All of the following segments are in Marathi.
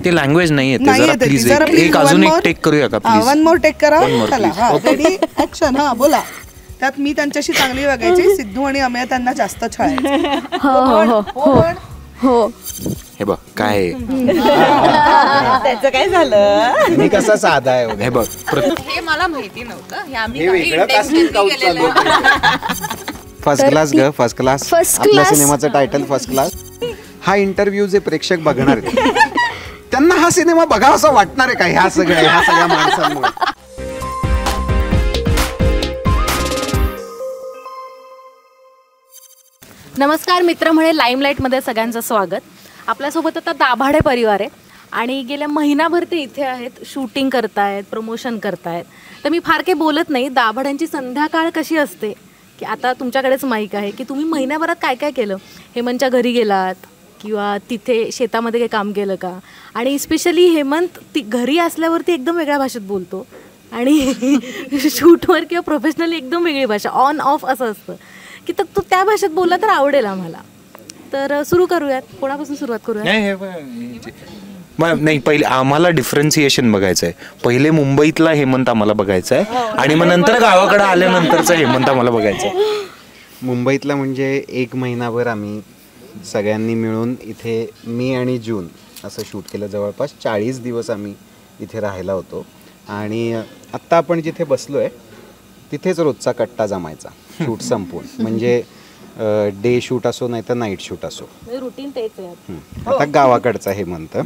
ते लँग्वेज नाही येते. जरा प्लीज एक अजून एक टेक करूया का प्लीज? वन मोर टेक करा. चला हा रेडी ऍक्शन. हा बोला. त्यात मी त्यांच्याशी चांगली वागायची, सिद्धू आणि अमेय त्यांना जास्त छळायचे. हो हे बघ काय त्याचं काय झालं? मी कसा साधा आहे. हे बघ हे मला माहिती नव्हतं. हे आम्ही फर्स्ट क्लास ग, फर्स्ट क्लास. आपल्या सिनेमाचं टायटल फर्स्ट क्लास. हा इंटरव्ह्यू जे प्रेक्षक बघणार आहेत त्यांना हा सिनेमा बघावा असं वाटणार आहे का ह्या सगळ्या माणसांमुळे? नमस्कार मित्र म्हणे लाईमलाईटमध्ये सगळ्यांचं स्वागत. आपल्यासोबत आता दाभाडे परिवार आहे आणि गेल्या महिनाभर ते इथे आहेत, शूटिंग करतायत, प्रमोशन करतायत. तर मी फार काही बोलत नाही. दाभाड्यांची संध्याकाळ कशी असते की आता तुमच्याकडेच माईक आहे की तुम्ही महिन्याभरात काय काय केलं. हेमंतच्या घरी गेलात किंवा तिथे शेतामध्ये काही काम केलं का. आणि स्पेशली हेमंत ती घरी असल्यावरती एकदम वेगळ्या भाषेत बोलतो आणि शूटवर किंवा प्रोफेशनली एकदम वेगळी भाषा, ऑन ऑफ असं असतं की तर तो त्या भाषेत बोलला तर आवडेल आम्हाला. तर सुरू करूयात. कोणापासून सुरुवात करूयात? नाही, पहिले आम्हाला डिफरन्सिएशन बघायचं आहे. पहिले मुंबईतला हेमंत आम्हाला बघायचा आहे आणि मग नंतर गावाकडे आल्यानंतरचा हेमंत आम्हाला बघायचा आहे. मुंबईतला म्हणजे एक महिनाभर आम्ही सगळ्यांनी मिळून इथे मी आणि जून असं शूट केलं. जवळपास 40 दिवस आम्ही इथे राहायला होतो आणि आत्ता आपण जिथे बसलो आहे तिथेच रोजचा कट्टा जमायचा शूट संपून. म्हणजे डे शूट असो नाही तर नाईट शूट असो, रुटीन तेच आहे. आता गावाकडचा हे म्हणतं.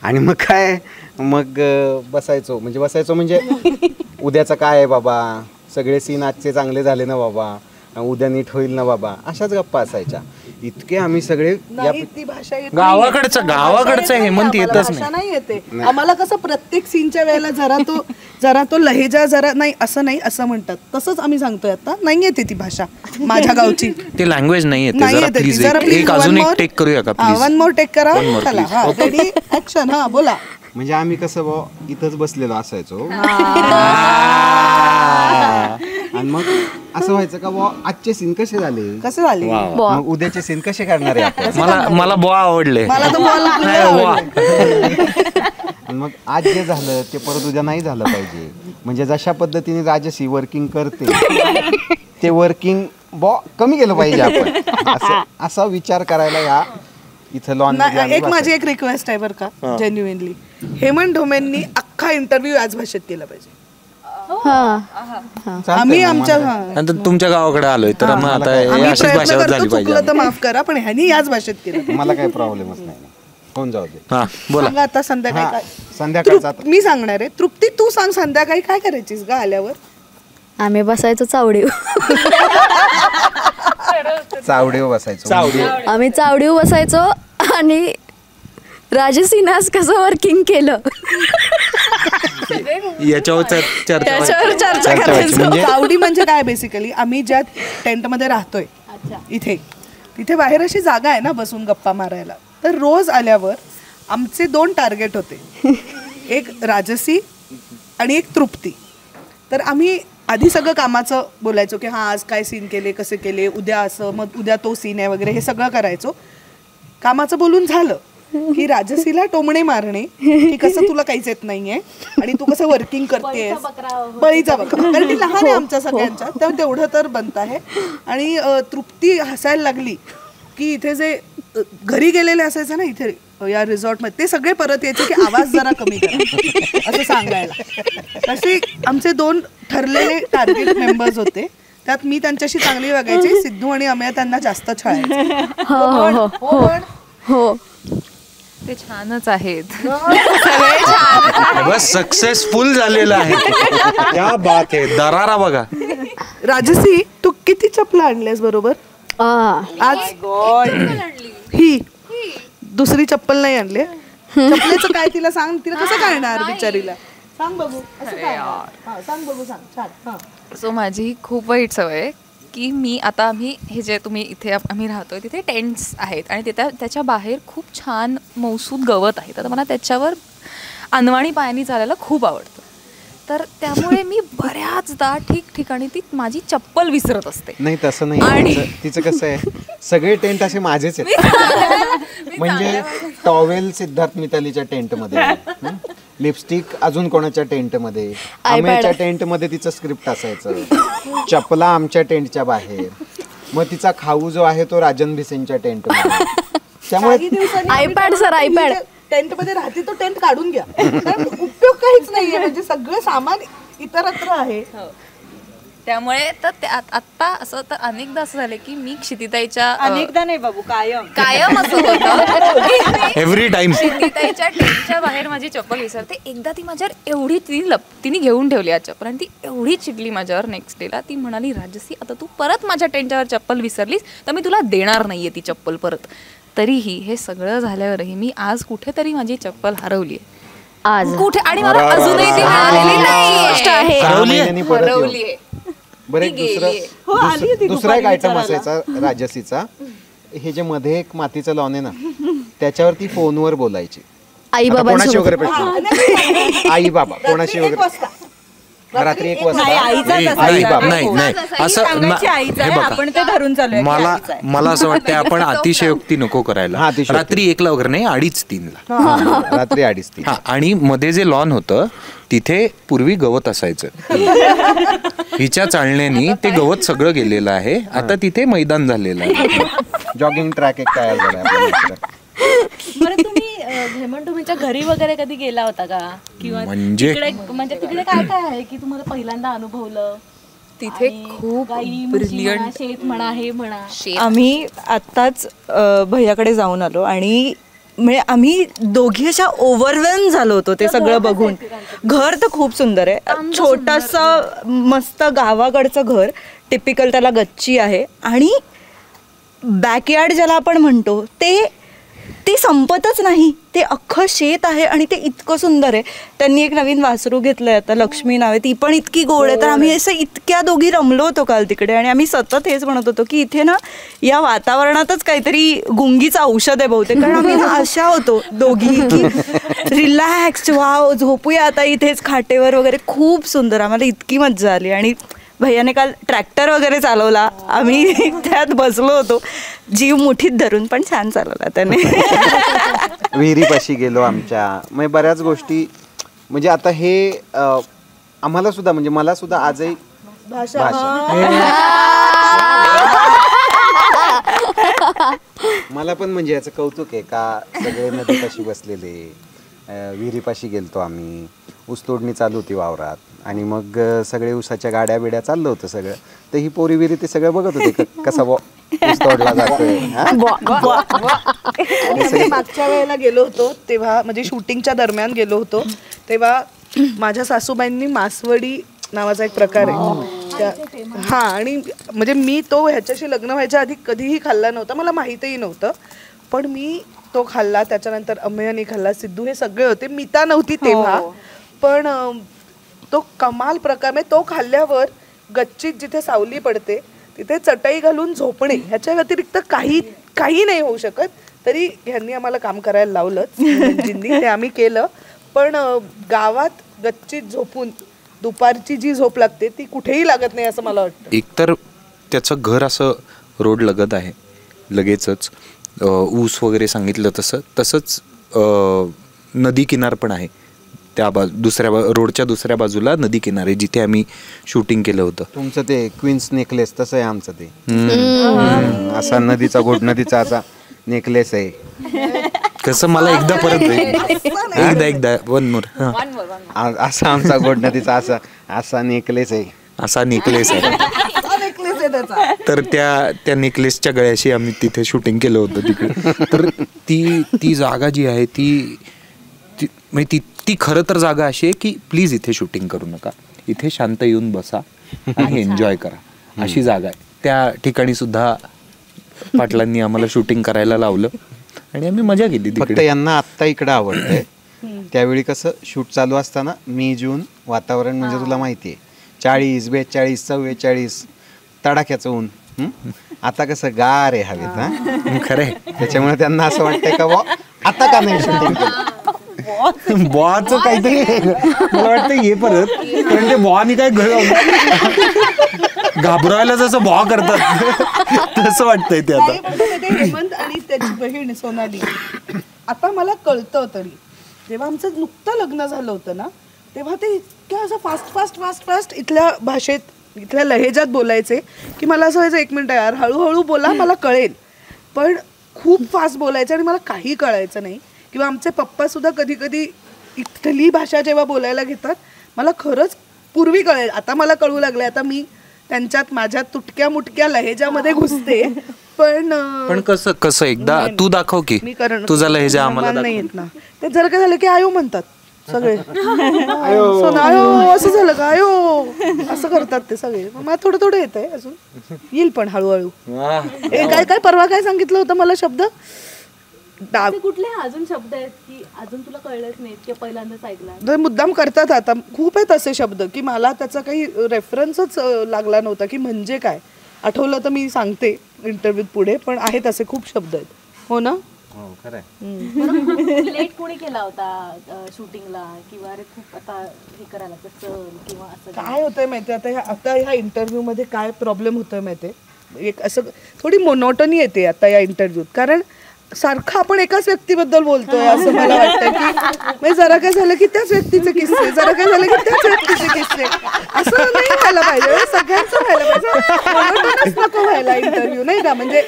आणि मग काय, मग बसायचो म्हणजे उद्याचं काय आहे बाबा, सगळे सीन आजचे चांगले झाले ना बाबा, उद्या नीट होईल ना बाबा, अशाच गप्पा असायच्या. इतके आम्ही सगळे गावाकडचा हेमंत येतच नाही येते आम्हाला. कसं प्रत्येक सीनच्या वेळेला जरा तो लहेजा जरा नाही असं नाही असं म्हणतात, तसंच आम्ही सांगतोय. आता नाही येते ती भाषा माझ्या गावची, ते लँग्वेज नाही येते. जरा प्लीज एक अजून एक टेक करूया का प्लीज? वन मोर टेक करा. चला हा रेडी ऍक्शन. हा बोला. म्हणजे आम्ही कसं बो इथंच बसलेलो असायचो आणि मग असं व्हायचं का बो आजचे सीन कसे झाले, मग उद्याचे सीन कसे करणार आहे आपण. मला बॉ आवडले. मग आज जे झालं ते परत उद्या नाही झालं पाहिजे. म्हणजे जशा पद्धतीने राजसी वर्किंग करते ते वर्किंग बॉ कमी केलं पाहिजे आपण, असा विचार करायला या इथं लॉन. एक माझी एक रिक्वेस्ट आहे बरं का, जेन्युइनली हेमंत ढोमेंनी अख्खा इंटरव्ह्यू याच भाषेत केला पाहिजे. आम्ही आमच्या तुमच्या गावाकडे आलोय तर मग आता अशीच भाषा झाली पाहिजे. तर माफ करा पण ह्यांनी याच भाषेत केलं. मला काही प्रॉब्लेमच नाही. कोण जाऊ दे. हा बोला. आता संध्याकाळी संध्याकाळचा मी सांगणार आहे. तृप्ती तू सांग, संध्याकाळी काय करायचीस ग आल्यावर? आम्ही बसायचो चावडीव. चावडीव बसायचो. आम्ही चावडीव बसायचो आणि राजसीनास कसं वर्किंग केलं याच्यावर चर्चा करायचो. चावडी म्हणजे काय बेसिकली, आम्ही ज्या टेंट मध्ये राहतोय तिथे बाहेर अशी जागा आहे ना बसून गप्पा मारायला. तर रोज आल्यावर आमचे 2 टार्गेट होते, एक राजसी आणि एक तृप्ती. तर आम्ही आधी सगळं कामाचं बोलायचो की हां आज काय सीन केले, कसे केले, उद्या असं, मग उद्या तो सीन आहे वगैरे, हे सगळं करायचो. कामाचं बोलून झालं की राजसीला टोमणे मारणे की कसं तुला काहीच येत नाहीये आणि तू कसं वर्किंग करतेस, बळीचा बकरा, कारण ती लहान आहे आमच्या सगळ्यांच्या, तर तेवढं तर बनत आहे. आणि तृप्ती हसायला लागली की इथे जे घरी गेलेले असायचं ना इथे या रिसॉर्टमध्ये, ते सगळे परत यायचे की आवाज जरा कमी करा असं सांगायला. तसे आमचे 2 ठरलेले टार्गेट मेंबर्स होते. त्यात मी त्यांच्याशी चांगली वागायची, सिद्धू आणि अमेय त्यांना जास्त छळायचे. हो ते छानच आहेत. बस सक्सेसफुल झालेला आहे. क्या बात आहे. दरारा बघा. राजसी तू किती चपला आणल्यास बरोबर आज? ही दुसरी चप्पल नाही आणले. चपलेचं काय तिला सांग, तिला कसं कळणार बिचारीला, सांग बघू. असं काय सांग बघू, सांग. छान. सो माझी खूप वाईट सवय आहे की आम्ही हे जे तुम्ही इथे आम्ही राहतोय तिथे टेंट्स आहेत आणि त्याच्या बाहेर खूप छान मौसूद गवत आहे. तर मला त्याच्यावर अनवाणी पायानी चालायला खूप आवडतं. तर त्यामुळे मी बऱ्याचदा ठिकठिकाणी ती माझी चप्पल विसरत असते. नाही तसं नाही, तिचं कसं आहे, सगळे टेंट असे माझेच आहेत. म्हणजे टॉवेल सिद्धार्थ मितालीच्या टेंटमध्ये, लिपस्टिक अजून कोणाच्या टेंटमध्ये, आम्याच्या टेंटमध्ये तिचं स्क्रिप्ट असायचं, चपला आमच्या टेंटच्या बाहेर, मग तिचा खाऊ जो आहे तो राजन भिसेंच्या टेंटमध्ये. त्यामुळे आयपॅड सर, आयपॅड टेंट मध्ये राहते तो टेंट काढून घ्या, कारण उपयोग काहीच नाहीये, म्हणजे सगळं सामान इतरत्र आहे. त्यामुळे तर आत्ता असं तर अनेकदा असं झालं की मी क्षितिताईच्या अनेकदा नाही बाबू, कायम असं होतं एव्हरी टाइम क्षितिताईच्या टेंटच्या बाहेर माझी चप्पल विसरते. एकदा ती माझ्यावर एवढी तिने घेऊन ठेवली आज चप्पल, आणि ती एवढी चिडली माझ्यावर नेक्स्ट डेला. ती म्हणाली, राजसी आता तू परत माझ्या टेंटच्यावर चप्पल विसरलीस तर मी तुला देणार नाहीये ती चप्पल परत. तरीही हे सगळं झाल्यावरही मी आज कुठेतरी माझी चप्पल हरवली आज कुठे, आणि मला अजूनही ती मिळालेली नाहीये. हरवलीये. बरं, एक दुसरा एक आयटम असायचा राजसीचा, हे जे मध्ये एक मातीचं लॉन आहे ना, त्याच्यावरती फोनवर बोलायची. आई आता बाबा कोणाशी वगैरे भेटली, आई बाबा कोणाशी वगैरे, रात्री 1 वाजता आई बाबा. नाही असं हे बघा, मला असं वाटतं आपण अतिशयोक्ती नको करायला. रात्री 1ला वगैरे नाही, 2:30ला, रात्री 2:30. हा, आणि मध्ये जे लॉन होतं तिथे पूर्वी गवत असायचं. हिच्या चालण्यानी ते गवत सगळं गेलेलं आहे, आता तिथे मैदान झालेलं आहे. जॉगिंग ट्रॅक एक तयार झालाय. बरं, तुम्ही हेमंत घरी वगैरे कधी गेला होता का, किंवा म्हणजे तिकडे काय काय आहे की तुम्हाला पहिल्यांदा अनुभवलं? तिथे खूप ब्रिलियंट शेत म्हणा, हे म्हणा. आम्ही आत्ताच भैयाकडे जाऊन आलो, आणि म्हणजे आम्ही दोघी अशा ओव्हरवेल्म झालो होतो ते सगळं बघून. घर तर खूप सुंदर आहे, छोटंसं मस्त गावाकडचं घर, टिपिकल, त्याला गच्ची आहे, आणि बॅकयार्ड ज्याला आपण म्हणतो ते संपतच नाही, ते अख्खं शेत आहे, आणि ते इतकं सुंदर आहे. त्यांनी एक नवीन वासरू घेतलंय आता, लक्ष्मी नाव आहे, ती पण इतकी गोड आहे. तर आम्ही असं इतक्या दोघी रमलो होतो काल तिकडे, आणि आम्ही सतत हेच म्हणत होतो की इथे ना या वातावरणातच काहीतरी गुंगीचं औषध आहे बहुतेक, कारण आम्ही ना अशा होतो दोघी की रिलॅक्स, वाव झोपूया आता इथेच खाटेवर वगैरे. खूप सुंदर, आम्हाला इतकी मज्जा आली. आणि भैयाने काल ट्रॅक्टर वगैरे चालवला, आम्ही त्यात बसलो होतो जीव मुठीत धरून, पण छान चालवला त्याने. विहिरीपाशी गेलो आमच्या, म्हणजे बऱ्याच गोष्टी, म्हणजे आता हे आम्हाला सुद्धा, म्हणजे मला सुद्धा आजही भाषा मला पण म्हणजे याचं कौतुक आहे का सगळे नदीपाशी बसलेले, विहिरीपाशी गेलतो आम्ही, ऊसतोडणी चालू होती वावरात, आणि मग सगळे ऊसाच्या गाड्या बिड्या चाललं होतं सगळं. तर ही पोरी विहिरी ते सगळं बघत होते कसा ऊस तोडला जातोय. मागच्या वेळेला गेलो होतो तेव्हा, म्हणजे शूटिंगच्या दरम्यान गेलो होतो तेव्हा, माझ्या सासूबाईंनी मासवडी नावाचा एक प्रकार आहे हा, आणि म्हणजे मी तो ह्याच्याशी लग्न व्हायच्या आधी कधीही खाल्ला नव्हता, मला माहीतही नव्हतं, पण मी तो खाल्ला. त्याच्यानंतर अमेयनी खाल्ला, सिद्धू, हे सगळे होते, मिता नव्हती तेव्हा, पण तो कमाल प्रकार. म्हणजे तो खाल्ल्यावर गच्चीत जिथे सावली पडते तिथे चटई घालून झोपणे, ह्याच्या व्यतिरिक्त काही नाही होऊ शकत. तरी ह्यांनी आम्हाला काम करायला लावलंच, ते आम्ही केलं. पण गावात गच्चीत झोपून दुपारची जी झोप लागते ती कुठेही लागत नाही असं मला वाटतं. एकतर त्याचं घर असं रोड लगत आहे, लगेचच ऊस वगैरे सांगितलं तसंच नदी किनार पण आहे, त्या रोडच्या दुसऱ्या बाजूला नदी किनारे जिथे आम्ही शूटिंग केलं होतं. तुमचं ते क्वीन्स नेकलेस तसं आहे आमचं ते, असा नदीचा घोट नदीचा असा नेकलेस आहे. कसं मला एकदा परत एकदा वन मोर, असा आमचा घोट नदीचा असा नेकलेस आहे, असा नेकलेस आहे. तर त्या नेकलेसच्या गळ्याशी आम्ही तिथे शूटिंग केलं होतं तिकडे. तर ती जागा जी आहे ती खरं तर जागा अशी आहे की प्लीज इथे शूटिंग करू नका, इथे शांत येऊन बसा आणि एन्जॉय करा, अशी जागा आहे. त्या ठिकाणी सुद्धा पाटलांनी आम्हाला शूटिंग करायला लावलं आणि आम्ही मजा केली तिकडे. फक्त यांना आत्ता इकडं आवडतंय, त्यावेळी कसं शूट चालू असताना मे जून वातावरण म्हणजे तुला माहिती आहे 40, 42, 44 तडाख्याचं ऊन. आता कसं गार आहे हवेत. खरंय, त्याच्यामुळे त्यांना असं वाटतंय का आता का नाही शूटिंग केलं. बॉचं काहीतरी मला वाटतं हे परत, कारण ते बॉनी काय घाबरायला जसं बॉ करतात तसं वाटतंय ते आता. हेमंत आणि त्याची बहीण सोनाली, आता मला कळतं तरी जेव्हा आमचं नुकतं लग्न झालं होतं ना, तेव्हा ते इतक्या असं फास्ट इथल्या भाषेत, इथल्या लहेजात बोलायचे की मला असं व्हायचं, 1 मिनिट यार, हळूहळू बोला, मला कळेल. पण खूप फास्ट बोलायचे आणि मला काही कळायचं नाही. किंवा आमचे पप्पा सुद्धा कधी कधी इथली भाषा जेव्हा बोलायला घेतात, मला खरंच पूर्वी कळेल, आता मला कळू लागले. आता मी त्यांच्यात माझ्या तुटक्या मुटक्या लहेजामध्ये घुसते. पण कसं एकदा तू दाखव की तुझा लहेजा आम्हाला नाही येत ना. ते जर काय झालं की आयो म्हणतात सगळे, आयो असं झालं का, आयो असं करतात ते सगळे. मला थोडं येतंय अजून, येईल पण हळूहळू. काय परवा काय सांगितलं होतं मला शब्द, कुठले अजून शब्द आहेत की अजून तुला कळलंच नाही की पहिल्यांदाच ऐकला? तर मुद्दाम करतात आता, खूप आहेत असे शब्द की मला त्याचा काही रेफरन्सच लागला नव्हता की म्हणजे काय. आठवलं तर मी सांगते इंटरव्ह्यूत पुढे, पण आहेत असे खूप शब्द आहेत. हो ना? हो, खरं आहे. लेट कोणी केला होता शूटिंगला, किंवा अरे खूप आता हे करायला चल किंवा असं काय होतंय माहितीये, आता ह्या इंटरव्ह्यू मध्ये काय प्रॉब्लेम होतोय माहितीये, एक असं थोडी मोनोटनी येते आता या इंटरव्ह्यूत. कारण सारखं आपण एकाच व्यक्तीबद्दल बोलतोय असं मला वाटतं की जरा काय झालं की त्याच व्यक्तीचे किस्से, जरा काय झालं की त्याच व्यक्तीचे किस्से, असं नाही व्हायला पाहिजे. सगळ्यांचं व्हायला पाहिजे, नको व्हायला इंटरव्ह्यू, नाही का. म्हणजे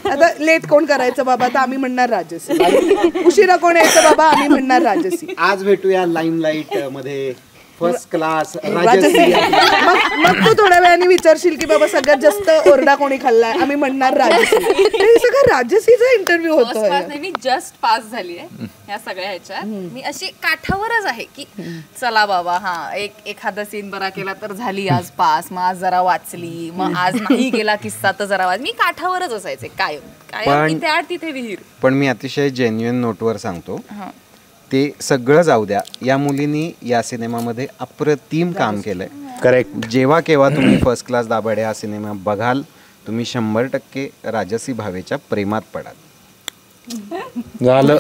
आता लेट कोण करायचं बाबा, तर आम्ही म्हणणार राजसी. उशिरा कोण यायचं बाबा, आम्ही म्हणणार राजसी. आज भेटूया लाईमलाईट मध्ये, फर्स्ट क्लास राजसी. मग तू थोड्या वेळाने विचारशील की बाबा सगळ्यात जास्त ओरडा कोणी खाल्लाय, आम्ही म्हणणार राजसी. हे सगळं राजसीचा इंटरव्ह्यू होतोय. मी जस्ट पास झाली आहे ह्या सगळ्या ह्याच्यात. मी अशी काठावरच आहे की चला बाबा, हा एखादा सीन बरा केला तर झाली आज पास, मग आज जरा वाचली, मग आज नाही गेला किस्सा तर जरा मी काठावरच असायचे कायम इथे आड तिथे विहीर. पण मी अतिशय जेन्युइन नोटवर सांगतो, ते सगळं जाऊ द्या, या मुलींनी या सिनेमामध्ये अप्रतिम काम केलंय. करेक्ट. जेव्हा केव्हा तुम्ही फर्स्ट क्लास दाभाडे हा सिनेमा बघाल, तुम्ही 100% राजसी भावेच्या प्रेमात पडाल. झालं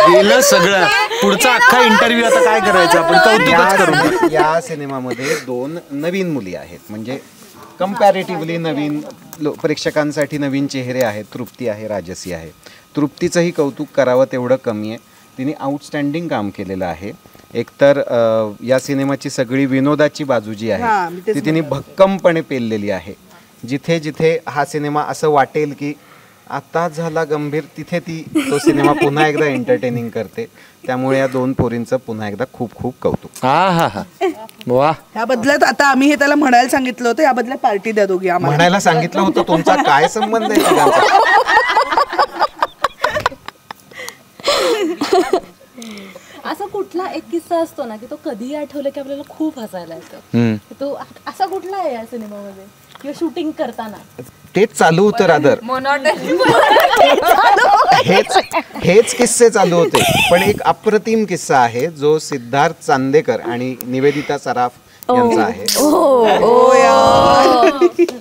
गेलं सगळं. पुढचा अख्खा इंटरव्ह्यू आता काय करायचं आपण, कौतुकच करू. या सिनेमामध्ये 2 नवीन मुली आहेत, म्हणजे कम्पॅरेटिव्हली नवीन, प्रेक्षकांसाठी नवीन चेहरे आहेत. तृप्ती आहे, राजसी आहे. तृप्तीचंही कौतुक करावं तेवढं कमी आहे. तिने आउटस्टँडिंग काम केलेलं आहे. एकतर या सिनेमाची सगळी विनोदाची बाजू जी आहे ती तिने भक्कमपणे पेललेली आहे. जिथे जिथे हा सिनेमा असं वाटेल की आता झाला गंभीर, तिथे ती तो सिनेमा पुन्हा एकदा एंटरटेनिंग करते. त्यामुळे या 2 पोरींचं पुन्हा एकदा खूप खूप कौतुक. हा वा. या बदल्यात आता आम्ही हे त्याला म्हणायला सांगितलं होतं, या बदल्यात पार्टी द्या दोघी आम्हाला. म्हणायला सांगितलं होतं, तुमचा काय संबंध आहे तिघांचा? असा कुठला एक किस्सा असतो ना की तो कधीही आठवलं की आपल्याला खूप हसायला येतं, तो असा कुठला आहे या सिनेमामध्ये किंवा शूटिंग करताना? तेच चालू होतं रादर, हेच किस्से चालू होते. पण एक अप्रतिम किस्सा आहे जो सिद्धार्थ चांदेकर आणि निवेदिता सराफ यांचा आहे.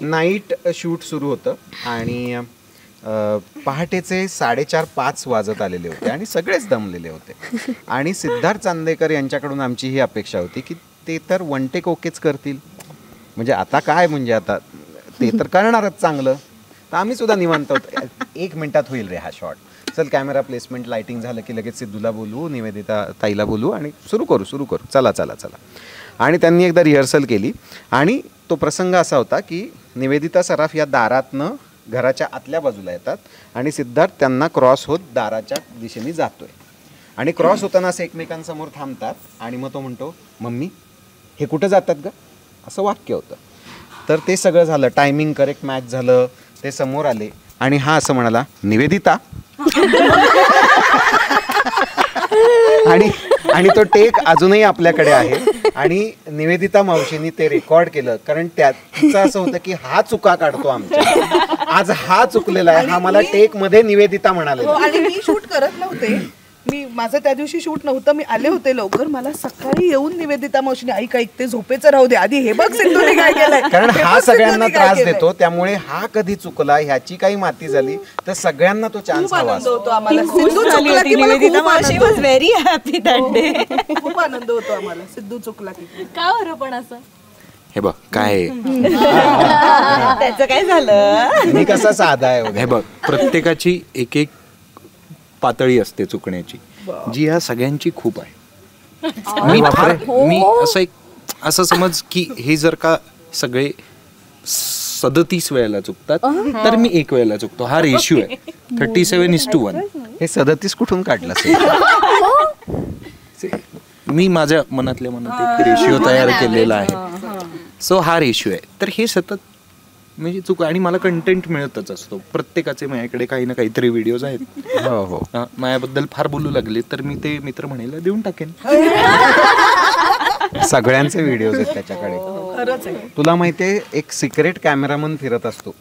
नाईट शूट सुरू होतं आणि पहाटेचे 4:30-5 वाजत आलेले होते आणि सगळेच दमलेले होते. आणि सिद्धार्थ चांदेकर यांच्याकडून आमची ही अपेक्षा होती की ते तर 1 टेक ओकेच करतील, म्हणजे आता काय, म्हणजे आता ते तर करणारच चांगलं. तर आम्ही सुद्धा निवांत होतो, 1 मिनिटात होईल रे हा शॉट, चल कॅमेरा प्लेसमेंट लाइटिंग झालं की लगेच सिद्धूला बोलू, निवेदिता ताईला बोलू आणि सुरू करू, चला. आणि त्यांनी एकदा रिहर्सल केली आणि तो प्रसंग असा होता की निवेदिता सराफ या दारातनं घराच्या आतल्या बाजूला येतात आणि सिद्धार्थ त्यांना क्रॉस होत दाराच्या दिशेने जातोय आणि क्रॉस होताना असे एकमेकांसमोर थांबतात आणि मग तो म्हणतो, मम्मी हे कुठं जातात ग, असं वाक्य होतं. तर ते सगळं झालं, टायमिंग करेक्ट मॅच झालं, ते समोर आले आणि हा असं म्हणाला, निवेदिता. आणि तो टेक अजूनही आपल्याकडे आहे आणि निवेदिता मावशींनी ते रेकॉर्ड केलं, कारण त्याचं असं होतं की हा चुका काढतो आमच्या, आज हा चुकलेला आहे, हा मला टेक मध्ये निवेदिता म्हणाले. आणि मी शूट करत नव्हते, मी माझं त्या दिवशी शूट नव्हतं, मी आले होते लवकर. मला सकाळी येऊन निवेदिता मावशीने ऐक ते झोपेचं राहू दे, आधी हे बघ सिद्धूने काय केलंय. कारण हे हा बघ सगळ्यांना सिद्धूने काय त्रास केलंय. देतो, त्यामुळे हा कधी चुकला, ह्याची काही माती झाली तर सगळ्यांना तो चान्स खूप हवा आनंद असतो. होतो आम्हाला. खूप सिद्धू झाली चुकला होती की मला निवेदिता खूप मावशी आनंद was very happy that day. होतो. खूप आनंद होतो आम्हाला सिद्धू चुकला की. का बरं पण असं? हे बघ काय आहे. त्याचं काय झालं? मी कसा साधा आहे वगैरे. हे बघ प्रत्येकाची एक एक पातळी असते चुकण्याची, जी ह्या सगळ्यांची खूप आहे. मी असं समज की हे जर का सगळे 37 वेळेला चुकतात तर मी 1 वेळेला चुकतो. हा रेशिओ आहे 37:1. हे 37 कुठून काढलं असेल? मी माझ्या मनातल्या मनात एक रेशिओ तयार केलेला आहे. सो हा रेशिओ आहे. तर हे सतत म्हणजे चूक, आणि मला कंटेंट मिळतच असतो. प्रत्येकाचे माझ्याकडे काही ना काहीतरी व्हिडिओज आहेत. हो हो. माझ्याबद्दल फार बोलू लागले तर मी ते मित्र म्हणेला देऊन टाकेन. सगळ्यांचे व्हिडिओज आहेत त्याच्याकडे. खरंच आहे. तुला माहितीये एक सिक्रेट कॅमेरामन फिरत असतो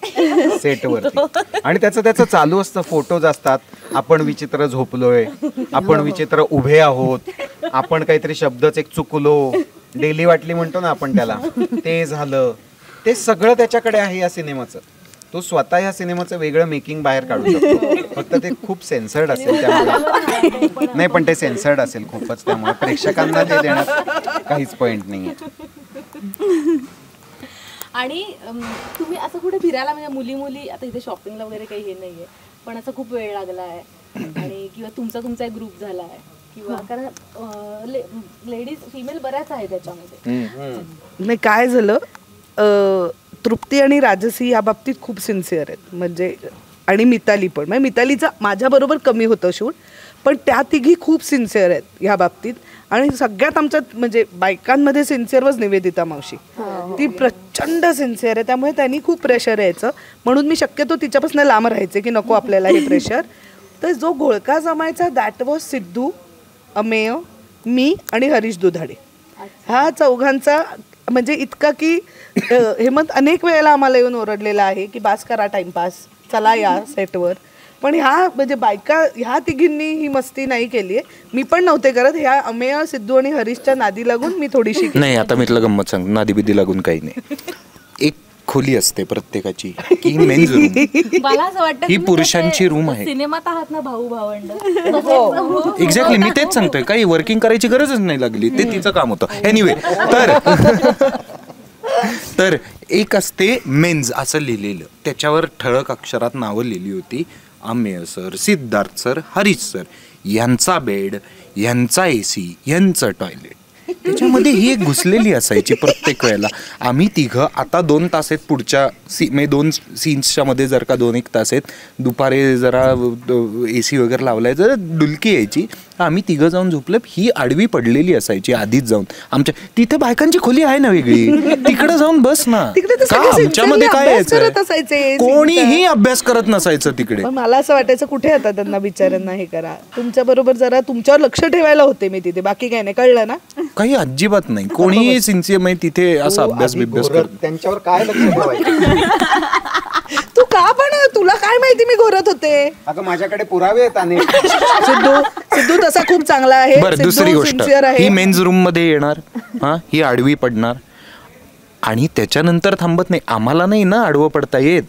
सेटवरती, आणि त्याचं चालू असतं. फोटोज असतात, आपण विचित्र झोपलोय, आपण विचित्र उभे आहोत, आपण काहीतरी शब्दच एक चुकलो, डेली वाटली म्हणतो ना आपण त्याला, ते झालं. ते सगळं त्याच्याकडे आहे या सिनेमाचं. तो स्वतः या सिनेमाचं वेगळं मेकिंग बाहेर काढू शकतो. फक्त ते खूप सेन्सर्ड असेल त्यामुळे. नाही पण ते सेन्सर्ड असेल खूपच, त्यामुळे प्रेक्षकांना ते देण्यात काहीच पॉइंट नाहीये. आणि तुम्ही असं कुठे फिरायला म्हणजे मुली आता इथे शॉपिंगला वगैरे काही हे नाहीये, पण असं खूप वेळ लागला आहे आणि किंवा तुमचा एक ग्रुप झाला आहे किंवा कारण लेडीज फिमेल बऱ्याच आहे त्याच्यामध्ये. नाही काय झालं, तृप्ती आणि राजसी या बाबतीत खूप सिन्सिअर आहेत. म्हणजे आणि मिताली पण, म्हणजे मितालीचं माझ्याबरोबर कमी होतं शूट, पण त्या तिघी खूप सिन्सिअर आहेत ह्या बाबतीत. आणि सगळ्यात आमच्यात म्हणजे बायकांमध्ये सिन्सिअर वॉज निवेदिता मावशी. ती प्रचंड सिन्सिअर आहे, त्यामुळे त्यांनी खूप प्रेशर यायचं. म्हणून मी शक्यतो तिच्यापासून लांब राहायचे की नको आपल्याला हे प्रेशर. तर जो घोळका जमायचा दॅट वॉज सिद्धू, अमेय, मी आणि हरीश दुधाडे. ह्या चौघांचा म्हणजे इतका की हेमंत अनेक वेळेला आम्हाला येऊन ओरडलेला आहे की बास करा टाइमपास, चला या सेटवर. पण ह्या म्हणजे बायका ह्या तिघींनी ही मस्ती नाही केली आहे. मी पण नव्हते करत. ह्या अमेय, सिद्धू आणि हरीशच्या नादी लागून मी थोडीशी नाही. आता मी तुला गंमत सांग, नादी बिदी लागून काही नाही. एक खोली असते प्रत्येकाची की मेन्स रूम, मला असं वाटतं ही पुरुषांची रूम आहे. सिनेमात आहात ना भाऊ भावंड. एक्झॅक्टली मी तेच सांगतोय. काही वर्किंग करायची गरजच नाही लागली, ते तिचं काम होतं. एनिवे तर एक असते मेन्स असं लिहिलेलं, त्याच्यावर ठळक अक्षरात नावं लिहिली होती. Amey sir, Siddharth sir, Harish sir, यांचा बेड, यांचा AC, यांचं टॉयलेट. त्याच्यामध्ये ही एक घुसलेली असायची प्रत्येक वेळेला. आम्ही तिघं आता 2 तास आहेत पुढच्या म्हणजे 2 सीन्सच्या मध्ये, जर का 2-1 तास आहेत, दुपारी जरा AC वगैरे लावलाय, जर डुलकी यायची, आम्ही तिघं जाऊन झोपलं. ही आडवी पडलेली असायची आधीच जाऊन. आमच्या तिथे बायकांची खोली आहे ना वेगळी, तिकडे जाऊन बस ना. का आमच्यामध्ये काय यायचं? कोणीही अभ्यास करत नसायचं तिकडे. मला असं वाटायचं कुठे आता त्यांना बिचाऱ्यांना हे करा. तुमच्या बरोबर जरा तुमच्यावर लक्ष ठेवायला होते मी तिथे, बाकी काय नाही. कळलं ना? काही अजिबात नाही. कोणीही सिन्सिअर म्हणजे तिथे असा अभ्यास बिभ्यास करत. त्यांच्यावर काय लक्ष ठेवायचं? तू का पण, तुला काय माहिती मी घोरत होते. अगं माझ्याकडे पुरावे आहेत अनेक. सिद्धू तसा खूप चांगला आहे. बरं, दुसरी गोष्ट, ही मेन्स रूम मध्ये येणार, ही आडवी पडणार आणि त्याच्यानंतर थांबत नाही. आम्हाला नाही ना आडवं पडता येत.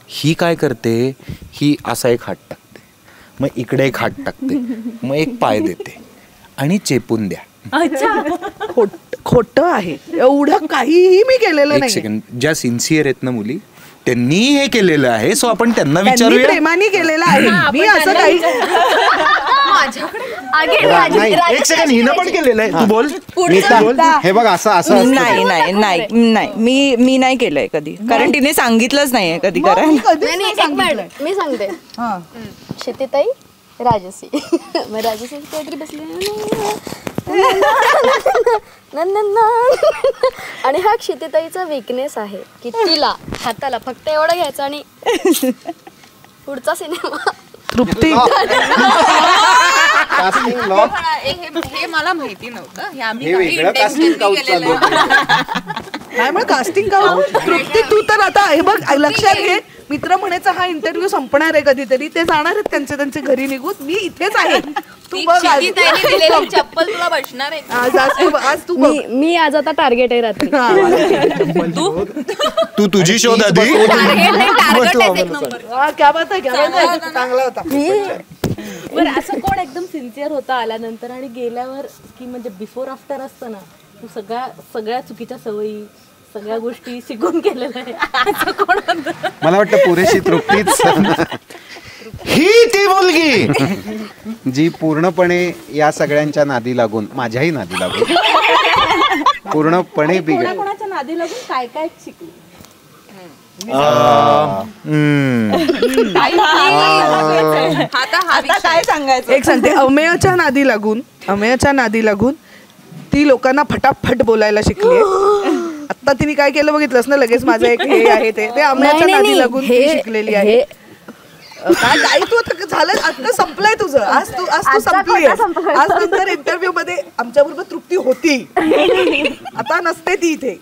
ही काय करते, ही असा एक हात टाकते, मग इकडे एक हात टाकते, मग एक पाय देते आणि चेपून द्या. खोटं आहे, एवढं काहीही मी केलेलं एक नाही. सेकंड, ज्या सिन्सिअर आहेत ना मुली, त्यांनी हे केलेलं आहे. सो आपण त्यांना विचारूया. प्रेमाने केलेलं आहे. मी असं काही एक सेकंड, हिनं पण केलेलं आहे. तू बोल. हे बघ असं नाही नाही नाही नाही, मी नाही केलंय कधी, कारण तिने सांगितलंच नाहीये कधी करायला. मी सांगते. क्षितिताई, राजसी. मग राजसी काहीतरी बसले आणि हा क्षितिताईचा वीकनेस आहे की तिला हाताला फक्त एवढं घ्यायचं आणि पुढचा सिनेमा. तृप्ती हे मला माहिती नव्हतं. हे आम्ही वेगळं casting couch चालू होतं. नाही मग कास्टिंग का तृप्ती तू तर आता हे बघ लक्षात घे मित्र म्हणेचा हा इंटरव्ह्यू संपणार आहे कधीतरी ते जाणार आहेत त्यांच्या घरी निघून मी इथेच आहे तू बघ चप्पल तुला बसणार आहे आज तू बघ मी आज आता टार्गेट आहे रात्री तू तुझी शोध आधी क्या बात आहे चांगला होता बरं असं कोण एकदम सिन्सिअर होता आल्यानंतर आणि गेल्यावर की म्हणजे बिफोर आफ्टर असतं ना तू सगळ्या चुकीच्या सवयी सगळ्या गोष्टी शिकून केलेल्या आहे असं कोण होतं? मला वाटतं पुरेशी तृप्तीच ही ती मुलगी जी पूर्णपणे या सगळ्यांच्या नादी लागून माझ्याही नादी लागून पूर्णपणे बिघड कोणाच्या नादी लागून काय काय शिकली आता काय सांगायचं एक सांगते अमेयच्या नादी लागून ती लोकांना फटाफट बोलायला शिकली आता तिने काय केलं बघितलंस ना लगेच माझं एक हे आहे ते अमेयच्या नादी लागून ती शिकलेली आहे काय तू आता झालं आता संपलंय तुझं आज तू संपली आज नंतर इंटरव्ह्यू मध्ये आमच्या बरोबर तृप्ती होती आता नसते ती इथे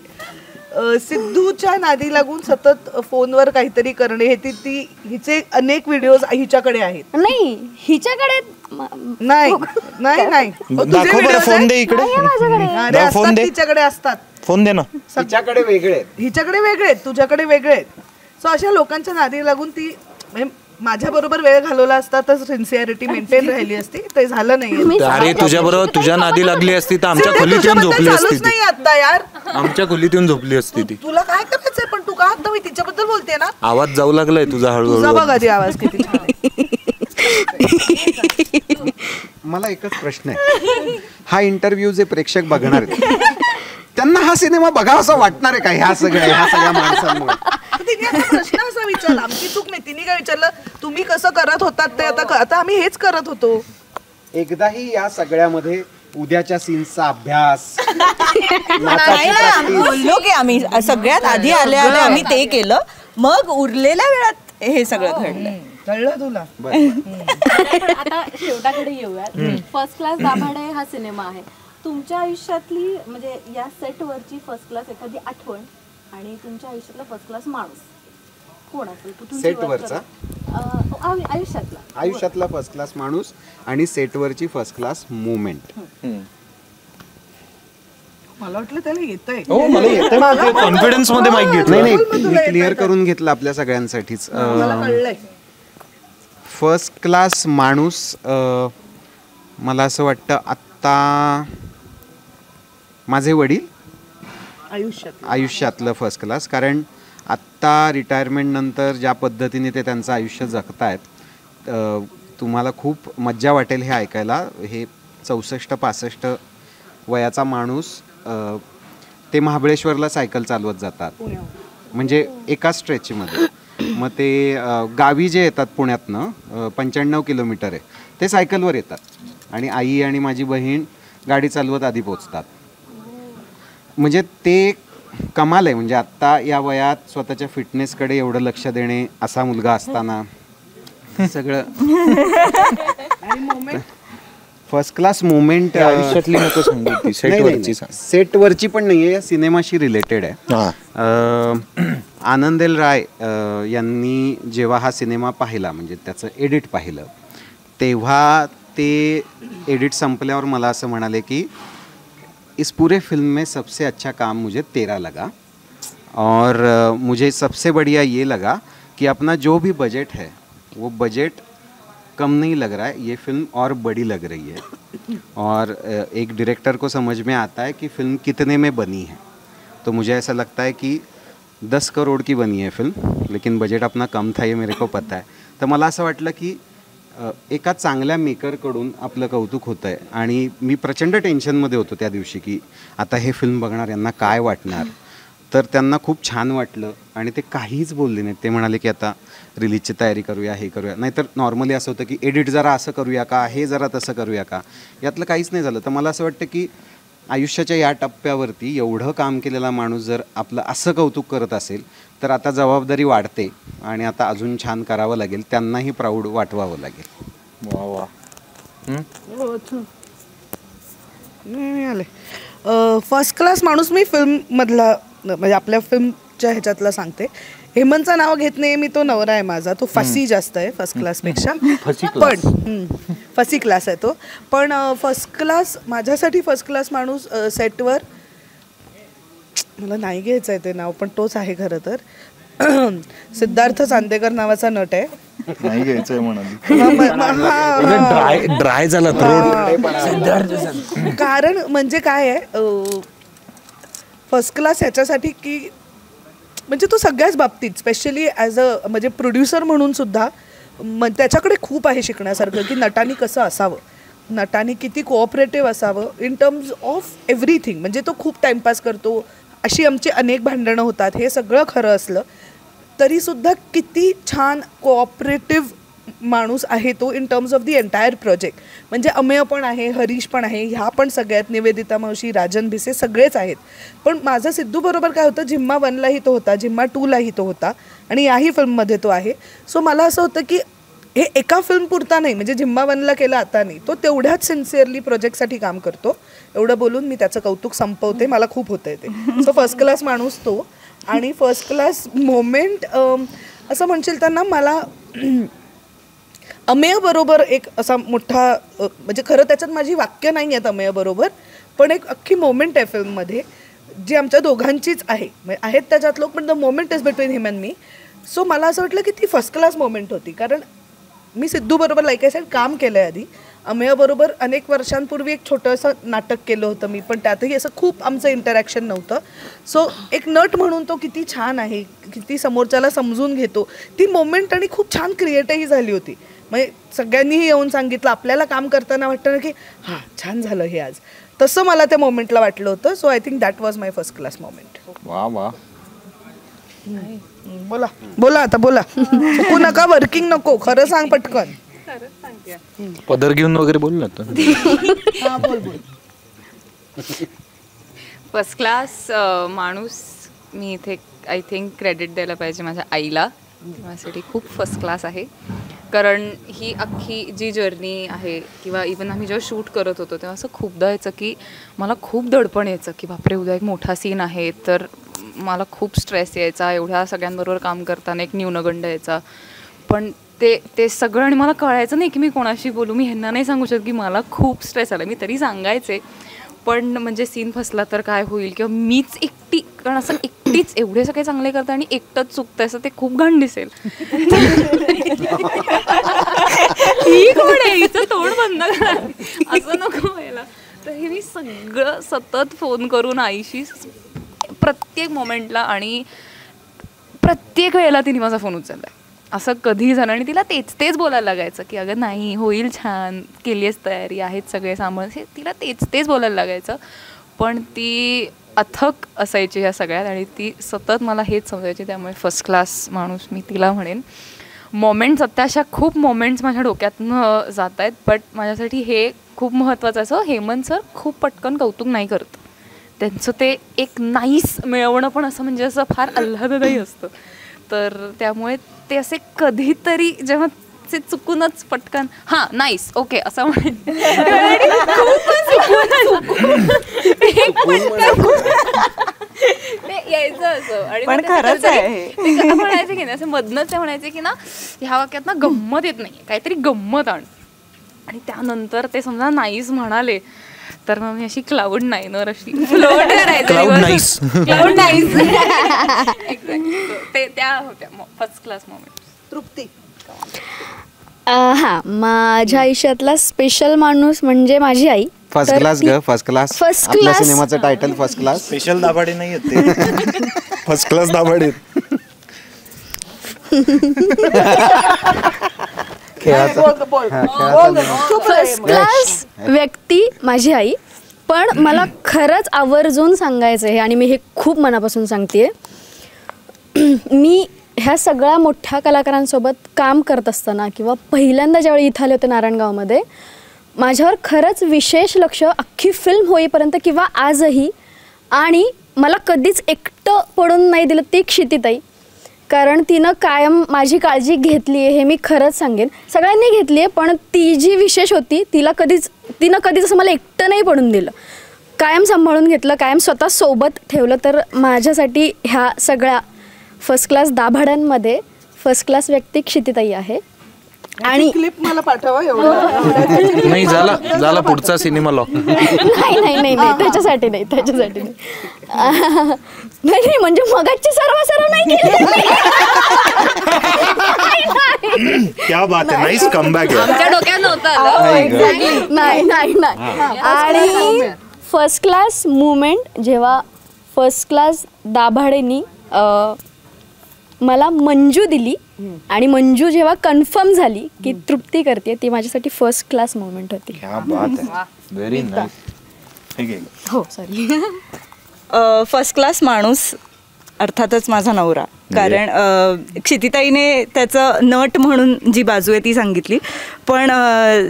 सिद्धूच्या नादी लागून सतत फोनवर काहीतरी करणे हे ती हिचे अनेक व्हिडिओज हिच्याकडे आहेत नाही हिच्याकडे नाही दाखव बरं फोन दे इकडे फोन दे तिच्याकडे असतात फोन दे ना तिच्याकडे वेगळे हिच्याकडे वेगळे आहेत तुझ्याकडे वेगळे आहेत सो अशा लोकांच्या नादी लागून ती माझ्या बरोबर वेळ घालवला असता तर सिन्सिअरिटी मेंटेन राहिली असती ते झालं नाही अरे तुझ्या बरोबर तुझ्या नादी लागली असती तर आमच्या खोलीत येऊन झोपली असती ती नाही आता यार आमच्या खोलीत येऊन झोपली असती ती तुला काय करायचंय पण तू का आता मी तिच्याबद्दल बोलते ना आवाज जाऊ लागलाय तुझा हळूहळू बघ आधी आवाज किती छान आहे. मला एकच प्रश्न आहे हा इंटरव्ह्यू जे प्रेक्षक बघणार आहेत त्यांना हा सिनेमा बघा असं वाटणार आहे का ह्या सगळ्या माणसांमुळे तिने आता प्रश्न असा विचारला आमची चूक नाही तिने काय विचारलं तुम्ही कसं करत होतात ते आता आम्ही हेच करत होतो एकदाही या सगळ्यामध्ये उद्याच्या सीन्सचा अभ्यास बोललो की आम्ही सगळ्यात आधी आल्या आम्ही ते केलं मग उरलेल्या वेळात हे सगळं घडलं कळलं तुला आता शेवटाकडे येऊयात फर्स्ट क्लास दाभाडे हा सिनेमा आहे तुमच्या आयुष्यातली म्हणजे या सेटवरची फर्स्ट क्लास एखादी आठवण आणि तुमच्या आयुष्यातला फर्स्ट क्लास माणूस कोण असेल सेटवरचा आयुष्यातला फर्स्ट क्लास माणूस आणि सेटवरची फर्स्ट क्लास मुवमेंट मला वाटलं त्याला येतंय कॉन्फिडन्स मध्ये माईक घेतलं नाही मी क्लिअर करून घेतलं आपल्या सगळ्यांसाठीच फर्स्ट क्लास माणूस मला असं वाटतं आत्ता माझे वडील आयुष्यातलं फर्स्ट क्लास कारण आत्ता रिटायरमेंट नंतर ज्या पद्धतीने ते त्यांचं आयुष्य जगतायत तुम्हाला खूप मज्जा वाटेल हे ऐकायला हे 64-65 वयाचा माणूस ते महाबळेश्वरला सायकल चालवत जातात म्हणजे एका स्ट्रेचमध्ये मग ते गावी जे येतात पुण्यातनं 95 किलोमीटर आहे ते सायकलवर येतात आणि आई आणि माझी बहीण गाडी चालवत आधी पोचतात म्हणजे ते कमाल आहे म्हणजे आत्ता या वयात स्वतःच्या फिटनेसकडे एवढं लक्ष देणे असा मुलगा असताना सगळं फर्स्ट क्लास मुवमेंट आयुष्यातली नको सांगितली सेटवरची पण नाहीये या सिनेमाशी रिलेटेड आहे आनंदेल राय यांनी जेव्हा हा सिनेमा पाहिला म्हणजे त्याचं एडिट पाहिलं तेव्हा ते एडिट संपल्यावर मला असं म्हणाले की इस पूरे फिल्म में सबसे अच्छा काम मुझे तेरा लगा और मुझे सबसे बढ़िया ये लगा कि अपना जो भी बजट है वो बजट कम नहीं लग रहा है ये फिल्म और बड़ी लग रही है और एक डायरेक्टर को समझ में आता है कि फिल्म कितने में बनी है तो मुझे ऐसा लगता है कि 10 करोड़ की बनी है फिल्म लेकिन बजट अपना कम था ये मेरे को पता है तर मला असं वाटलं की एका चांगल्या मेकरकडून आपलं कौतुक होतं आहे आणि मी प्रचंड टेन्शनमध्ये होतो त्या दिवशी की आता हे फिल्म बघणार यांना काय वाटणार तर त्यांना खूप छान वाटलं आणि ते काहीच बोलले नाहीत ते म्हणाले की आता रिलीजची तयारी करूया हे करूया नाहीतर नॉर्मली असं होतं की एडिट जरा असं करूया का हे जरा तसं करूया का यातलं काहीच नाही झालं तर मला असं वाटतं की आयुष्याच्या या टप्प्यावरती एवढं काम केलेला माणूस जर आपलं असं कौतुक करत असेल तर आता जबाबदारी वाढते आणि आता अजून छान करावं लागेल त्यांनाही प्राऊड वाटवावं लागेल वा वा फर्स्ट क्लास माणूस मी फिल्म मधला म्हणजे आपल्या फिल्मच्या ह्याच्यातला सांगते. हेमंतचं नाव घेत नाही मी, तो नवरा आहे माझा, तो फसी जास्त आहे फर्स्ट क्लासपेक्षा, पण फसी क्लास आहे तो. पण फर्स्ट क्लास माझ्यासाठी फर्स्ट क्लास माणूस सेटवर, मला नाही घ्यायचं आहे ते नाव पण तोच आहे खरं तर, सिद्धार्थ चांदेकर नावाचा नट आहे. नाही घ्यायचंय म्हणाली, ड्राय झाला कारण म्हणजे काय आहे फर्स्ट क्लास ह्याच्यासाठी की म्हणजे तो सगळ्याच बाबतीत स्पेशली ॲज अ म्हणजे प्रोड्युसर म्हणून सुद्धा त्याच्याकडे खूप आहे शिकण्यासारखं, की नटाने कसं असावं, नटाने किती कोऑपरेटिव्ह असावं इन टर्म्स ऑफ एव्हरीथिंग. म्हणजे तो खूप टाइमपास करतो, अशी आमची अनेक भांडणं होतात, हे सगळं खरं असलं तरीसुद्धा किती छान कोऑपरेटिव्ह माणूस आहे तो in terms of the entire project. म्हणजे अमेय पण आहे, हरीश पण आहे, ह्या पण सगळ्यात, निवेदिता मावशी, राजन भिसे सगळेच आहेत. पण माझं सिद्धू बरोबर काय होतं, झिम्मा 1लाही तो होता, झिम्मा 2लाही तो होता आणि याही फिल्ममध्ये तो आहे. सो मला असं होतं की हे एका फिल्म पुरता नाही, म्हणजे झिम्मा 1ला केलं आता नाही, तो तेवढ्याच सिन्सिअरली प्रोजेक्टसाठी काम करतो. एवढं बोलून मी त्याचं कौतुक संपवते, मला खूप होतं ते. सो फर्स्ट क्लास माणूस तो. आणि फर्स्ट क्लास मोमेंट असं म्हणशील त्यांना मला अमेय बरोबर एक असा मोठा म्हणजे खरं त्याच्यात माझी वाक्य नाही आहेत अमेय बरोबर, पण एक अख्खी मोमेंट आहे फिल्ममध्ये जी आमच्या दोघांचीच आहे, म्हणजे आहेत त्याच्यात लोक, पण the moment is between him and me. So मला असं वाटलं की ती फर्स्ट क्लास मोमेंट होती, कारण मी सिद्धू बरोबर लाईक आय सेड काम केलं आहे आधी. अमेय बरोबर अनेक वर्षांपूर्वी एक छोटंसं नाटक केलं होतं मी, पण त्यातही असं खूप आमचं इंटरॅक्शन नव्हतं. सो एक नट म्हणून तो किती छान आहे, किती समोरच्याला समजून घेतो, ती मोमेंट आणि खूप छान क्रिएटही झाली होती. म्हणजे सगळ्यांनीही येऊन सांगितलं, आपल्याला काम करताना वाटतं ना की हां छान झालं हे आज, तसं मला त्या मोमेंटला वाटलं होतं. So I think that was my first class moment. वा वा, बोला बोला आता बोला, चुकू नका, वर्किंग नको, खरं सांग पटकन. पदर घेऊन वगैरे बोल ना तर. फर्स्ट क्लास माणूस मी इथे आय थिंक क्रेडिट द्यायला पाहिजे माझ्या आईला, माझ्यासाठी खूप फर्स्ट क्लास आहे. कारण ही अख्खी जी जर्नी आहे किंवा इवन आम्ही जेव्हा शूट करत होतो तेव्हा असं खूपदा यायचं की मला खूप दडपण यायचं की बापरे उद्या एक मोठा सीन आहे, तर मला खूप स्ट्रेस यायचा एवढ्या सगळ्यांबरोबर काम करताना, एक न्यूनगंड यायचा. पण ते सगळं आणि मला कळायचं नाही की मी कोणाशी बोलू, मी ह्यांना नाही सांगू शकत की मला खूप स्ट्रेस आला, मी तरी सांगायचे. पण म्हणजे सीन फसला तर काय होईल, किंवा मीच एकटी, कारण असं एकटीच एवढे सगळे चांगले करतं आणि एकटंच चुकतं असं ते खूप घाण दिसेल. ही कोण आहे, हिचं तोंड बंद करा, असं नको व्हायला. तर हे मी सगळं सतत फोन करून आईशी प्रत्येक मोमेंटला आणि प्रत्येक वेळेला तिने माझा फोन उचलला, असं कधी झालं. आणि तिला तेच बोलायला लागायचं की अगं नाही होईल छान, केली आहेस तयारी, आहेत सगळे सामान, तिला तेच बोलायला लागायचं. पण ती अथक असायची ह्या सगळ्यात आणि ती सतत मला हेच समजायची. त्यामुळे फर्स्ट क्लास माणूस मी तिला म्हणेन. मोमेंट्स अत्याशा खूप मोमेंट्स माझ्या डोक्यातनं जात आहेत, बट माझ्यासाठी हे खूप महत्त्वाचं असं, हेमंत सर खूप पटकन कौतुक नाही करत, त्यांचं ते एक नाईस मिळवणं पण असं म्हणजे असं फार आल्हाददायी असतं. तर त्यामुळे ते असे कधीतरी जेव्हा ते चुकूनच पटकन हां नाईस ओके असं म्हणायचं यायचं असं. आणि म्हणायचे की नाही असं मधनच ते म्हणायचे की ना ह्या वाक्यात ना गंमत येत नाही, काहीतरी गंमत आण. आणि त्यानंतर ते समजा नाईस म्हणाले तर मग मी अशी क्लाउड नाईनवर अशी फ्लोट करायचं, क्लाउड नाईस ते त्या होत्या फर्स्ट क्लास मोमेंट. तृप्ती. हा, माझ्या आयुष्यातला स्पेशल माणूस म्हणजे माझी आई. फर्स्ट क्लास ग, फर्स्ट क्लास. आपल्या सिनेमाचं title first class. Special Dabhade नाही येते, first class Dabhade. First class व्यक्ती माझी आई. पण मला खरंच आवर्जून सांगायचं आहे आणि मी हे खूप मनापासून सांगतेय, मी ह्या सगळ्या मोठ्या कलाकारांसोबत काम करत असताना किंवा पहिल्यांदा ज्यावेळी इथं आले होते नारायणगावमध्ये, माझ्यावर खरंच विशेष लक्ष अख्खी फिल्म होईपर्यंत किंवा आजही, आणि मला कधीच एकटं पडून नाही दिलं ती क्षितिताई. कारण तिनं कायम माझी काळजी घेतली आहे, हे मी खरंच सांगेन. सगळ्यांनी घेतली आहे, पण ती जी विशेष होती तिनं कधीच असं मला एकटं नाही पडून दिलं. कायम सांभाळून घेतलं, कायम स्वतः सोबत ठेवलं. तर माझ्यासाठी ह्या सगळ्या फर्स्ट क्लास दाभाड्यांमध्ये फर्स्ट क्लास व्यक्ती क्षितिताई आहे. आणि क्लिप मला पाठवा एवढं. नाही झाला पुढचा सिनेमा लॉक. नाही त्याच्यासाठी नाही नाही म्हणजे मगाची सर्व नाही केली. क्या बात आहे, नाईस कमबॅक आहे. आमच्या डोक्यात नव्हतं. नाही. आणि फर्स्ट क्लास मुवमेंट जेव्हा फर्स्ट क्लास दाभाडेनी मला मंजू दिली आणि मंजू जेव्हा कन्फर्म झाली की तृप्ती करते, ती माझ्यासाठी फर्स्ट क्लास मुवमेंट होती. क्या बात आहे, व्हेरी नाईस. हो सॉरी. फर्स्ट क्लास माणूस अर्थातच माझा नवरा. कारण क्षितिताईने त्याचं नट म्हणून जी बाजू आहे ती सांगितली, पण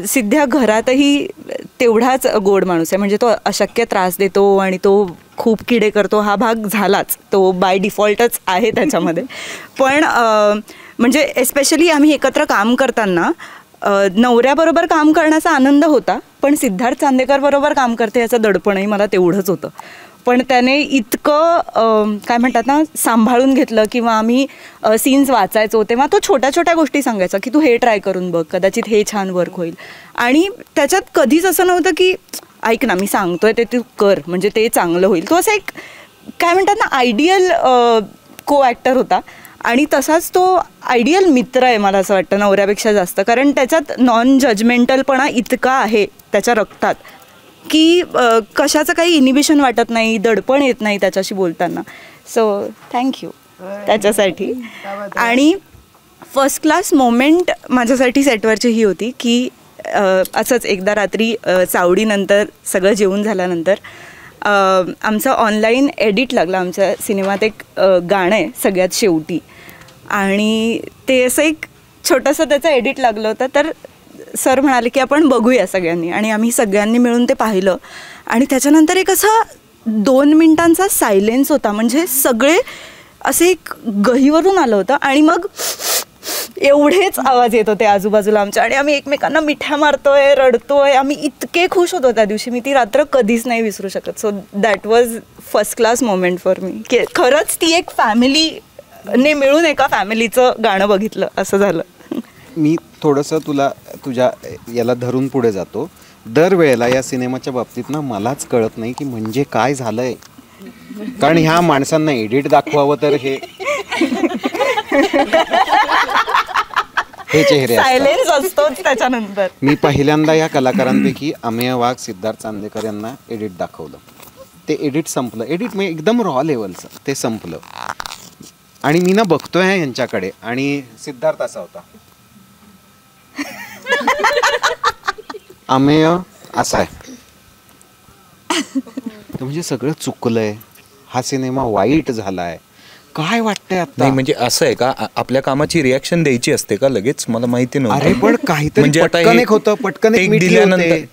सिद्ध्या घरातही तेवढाच गोड माणूस आहे. म्हणजे तो अशक्य त्रास देतो आणि तो खूप किडे करतो, हा भाग झालाच, तो बाय डिफॉल्टच आहे त्याच्यामध्ये. पण म्हणजे एस्पेशली आम्ही एकत्र काम करताना नवऱ्याबरोबर काम करण्याचा आनंद होता, पण सिद्धार्थ चांदेकर बरोबर काम करते याचं दडपणही मला तेवढंच होतं. पण त्याने इतकं काय म्हणतात ना सांभाळून घेतलं, किंवा आम्ही सीन्स वाचायचो तेव्हा तो छोट्या छोट्या गोष्टी सांगायचा की तू हे ट्राय करून बघ, कदाचित हे छान वर्क होईल. आणि त्याच्यात कधीच असं नव्हतं की ऐक ना मी सांगतोय ते तू कर म्हणजे ते चांगलं होईल. तो असं एक काय म्हणतात ना आयडियल को ॲक्टर होता. आणि तसाच तो आयडियल मित्र आहे मला असं वाटतं नवऱ्यापेक्षा जास्त. कारण त्याच्यात नॉन जजमेंटलपणा इतका आहे त्याच्या रक्तात की कशाचं काही इनिबिशन वाटत नाही, दडपण येत नाही त्याच्याशी बोलताना. सो थँक्यू त्याच्यासाठी. आणि फर्स्ट क्लास मोमेंट माझ्यासाठी सेटवरची ही होती की असंच एकदा रात्री चावडीनंतर सगळं जेवून झाल्यानंतर आमचं ऑनलाईन एडिट लागलं. आमच्या सिनेमात एक गाणं आहे सगळ्यात शेवटी, आणि ते असं एक छोटंसं त्याचं एडिट लागलं होतं. तर सर म्हणाले की आपण बघूया सगळ्यांनी, आणि आम्ही सगळ्यांनी मिळून ते पाहिलं. आणि त्याच्यानंतर एक असा 2 मिनिटांचा सायलेन्स होता. म्हणजे सगळे असे एक गहीवरून आलं होतं, आणि मग एवढेच आवाज येत होते आजूबाजूला आमच्या, आणि आम्ही एकमेकांना मिठ्या मारतोय, रडतोय. आम्ही इतके खुश होतो त्या दिवशी, मी ती रात्र कधीच नाही विसरू शकत. So that was first class moment for me. की खरंच ती एक फॅमिलीने मिळून एका फॅमिलीचं गाणं बघितलं असं झालं. मी थोडंसं तुझ्या याला धरून पुढे जातो. दरवेळेला या सिनेमाच्या बाबतीत ना मलाच कळत नाही की म्हणजे काय झालंय. कारण ह्या माणसांना एडिट दाखवावं तर हे चेहरे सायलेन्स असतोच त्याच्यानंतर. मी पहिल्यांदा या कलाकारांपैकी अमेय वाघ, सिद्धार्थ चांदेकर यांना एडिट दाखवलं. ते एडिट संपलं. एडिट म्हणजे एकदम रॉ लेवलचं ते संपलं. आणि मी ना बघतोय यांच्याकडे, आणि सिद्धार्थ असा होता, अमेय असा आहे. म्हणजे सगळं चुकलंय, हा सिनेमा वाईट झालाय, काय वाटतंय आता. नाही म्हणजे असं आहे का, आपल्या कामाची रिॲक्शन द्यायची असते का लगेच, मला माहिती नव्हतं. अरे पण काहीतरी म्हणजे पटकन एक होतं, पटकन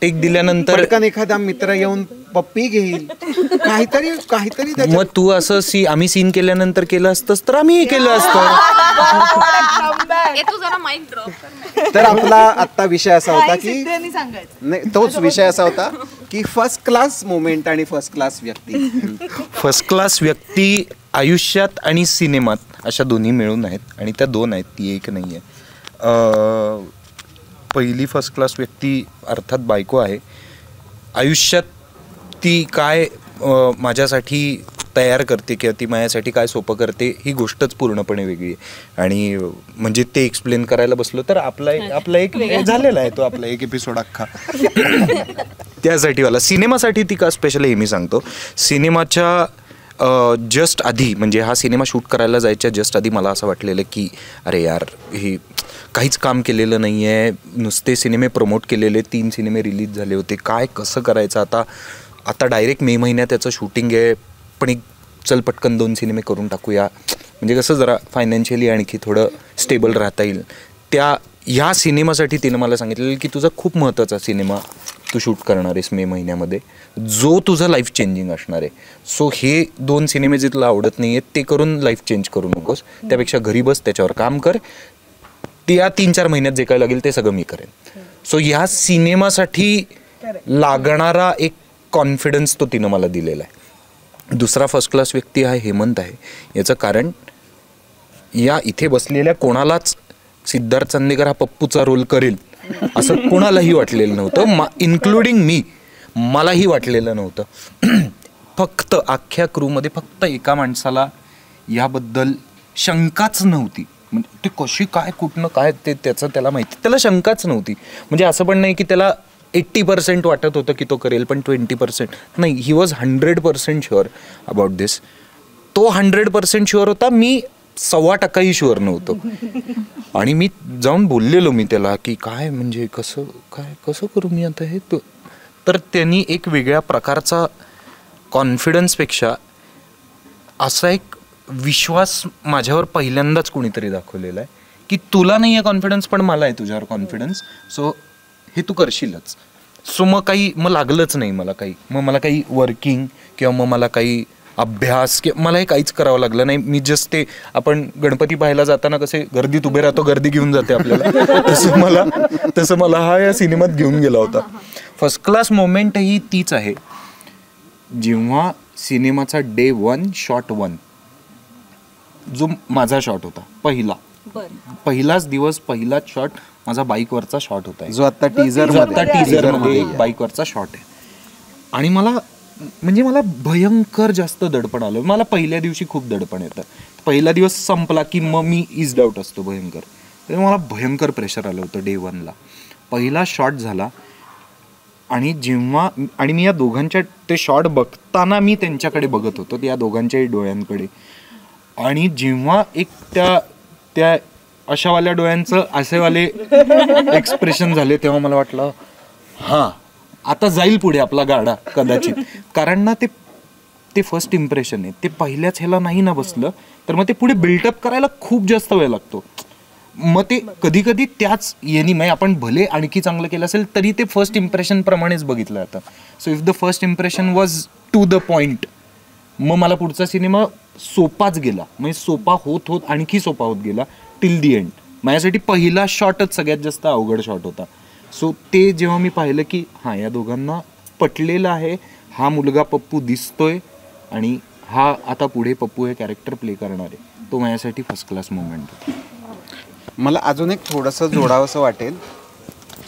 टेक दिल्यानंतर पटकन एखादा मित्र येऊन पप्पी घेईल, काहीतरी मग तू असं आम्ही सीन केल्यानंतर केलं असतंस तर आम्ही केलं असतं. तर आपला आत्ता विषय असा होता की नाही, तोच विषय असा होता की फर्स्ट क्लास मोमेंट आणि फर्स्ट क्लास व्यक्ती. फर्स्ट क्लास व्यक्ती आयुष्यात आणि सिनेमात अशा दोन्ही मिळून आहेत, आणि त्या 2 आहेत, ती एक नाही आहे. पहिली फर्स्ट क्लास व्यक्ती अर्थात बायको आहे. आयुष्यात ती काय माझ्यासाठी तयार करते किंवा ती माझ्यासाठी काय सोपं करते ही गोष्टच पूर्णपणे वेगळी आहे. आणि म्हणजे ते एक्सप्लेन करायला बसलो तर आपला एक झालेला आहे तो आपला एक एपिसोड अख्खा. त्यासाठी मला सिनेमासाठी ती का स्पेशल हे मी सांगतो. सिनेमाच्या जस्ट आधी, म्हणजे हा सिनेमा शूट करायला जायच्या जस्ट आधी मला असं वाटलेलं की अरे यार हे काहीच काम केलेलं नाही आहे, नुसते सिनेमे प्रमोट केलेले, 3 सिनेमे रिलीज झाले होते, काय कसं करायचं आता डायरेक्ट मे महिन्यात त्याचं शूटिंग आहे, पण एक चल पटकन 2 सिनेमे करून टाकूया, म्हणजे कसं जरा फायनान्शियली आणखी थोडं स्टेबल राहता येईल. ह्या सिनेमासाठी तिनं मला सांगितलेलं की तुझा खूप महत्त्वाचा सिनेमा तू शूट करणार आहेस मे महिन्यामध्ये, जो तुझा लाईफ चेंजिंग असणार आहे. सो हे 2 सिनेमे जे तुला आवडत नाही आहेत ते करून लाईफ चेंज करू नकोस, त्यापेक्षा घरी बस, त्याच्यावर काम कर, त्या 3-4 महिन्यात जे काय लागेल ते सगळं मी करेन. सो ह्या सिनेमासाठी लागणारा एक कॉन्फिडन्स तो तिनं मला दिलेला आहे. दुसरा फर्स्ट क्लास व्यक्ती हा हेमंत आहे. याचं कारण या इथे बसलेल्या कोणालाच सिद्धार्थ चांदेकर हा पप्पूचा रोल करेल असं कोणालाही वाटलेलं नव्हतं, इन्क्लुडिंग मी. मलाही वाटलेलं नव्हतं. फक्त अख्ख्या क्रूमध्ये फक्त एका माणसाला याबद्दल शंकाच नव्हती. म्हणजे ते कशी काय कुठनं काय ते त्याचं त्याला माहिती, त्याला शंकाच नव्हती. म्हणजे असं पण नाही की त्याला 80% वाटत होतं की तो करेल, पण 20% नाही. ही वॉज 100% शुअर अबाउट दिस. तो 100% शुअर होता, मी 1.25% शुअर नव्हतो. आणि मी जाऊन बोललेलो मी त्याला की काय म्हणजे कसं करू मी आता हे. तर त्यांनी एक वेगळ्या प्रकारचा कॉन्फिडन्सपेक्षा असा एक विश्वास माझ्यावर पहिल्यांदाच कोणीतरी दाखवलेला आहे की तुला नाही आहे कॉन्फिडन्स पण मला आहे तुझ्यावर कॉन्फिडन्स, सो हे तू करशीलच. सो मग लागलंच नाही मला काही. मग मला काही वर्किंग किंवा मग मला काही अभ्यास किंवा मला हे काहीच करावं लागलं नाही. मी जस्ट ते आपण गणपती पाहायला जाताना कसे गर्दीत उभे राहतो, गर्दी घेऊन जाते आपल्याला, तसं मला हा या सिनेमात घेऊन गेला होता. फर्स्ट क्लास मोमेंट ही तीच आहे जेव्हा सिनेमाचा डे 1 शॉट 1 जो माझा शॉट होता पहिलाच दिवस, पहिलाच शॉट माझा बाईकवरचा शॉट होता, जो आता टीजर मध्ये बाईकवरचा शॉट आहे. आणि मला भयंकर जास्त दडपण आलं. मला पहिल्या दिवशी खूप दडपण येतं. पहिला दिवस संपला की मग मी इज्ड आउट असतो भयंकर. तर मला भयंकर प्रेशर आलं होतं डे 1ला. पहिला शॉट झाला आणि मी या दोघांच्या ते शॉट बघताना मी त्यांच्याकडे बघत होतो, या दोघांच्याही डोळ्यांकडे. आणि जेव्हा एक त्या अशावाल्या डोळ्यांचं असेवाले एक्सप्रेशन झाले तेव्हा मला वाटलं हां आता जाईल पुढे आपला गाडा कदाचित. कारण ना ते फर्स्ट इम्प्रेशन आहे, ते पहिल्याच ह्याला नाही ना बसलं तर मग ते पुढे बिल्टअप करायला खूप जास्त वेळ लागतो. मग ते कधी कधी त्याच म्हणजे आपण भले आणखी चांगलं केलं असेल तरी ते फर्स्ट इम्प्रेशन प्रमाणेच बघितलं जातं. So if the first impression was to the point, मग मला पुढचा सिनेमा सोपाच गेला. म्हणजे सोपा होत आणखी सोपा होत गेला टिल दी एंड. माझ्यासाठी पहिला शॉटच सगळ्यात जास्त अवघड शॉट होता. सो ते जेव्हा मी पाहिलं की हां या दोघांना पटलेलं आहे, हा मुलगा पप्पू दिसतोय आणि हा आता पुढे पप्पू हे कॅरेक्टर प्ले करणार आहे, तो माझ्यासाठी फर्स्ट क्लास मोमेंट होता. मला अजून एक थोडंसं जोडावंसं वाटेल.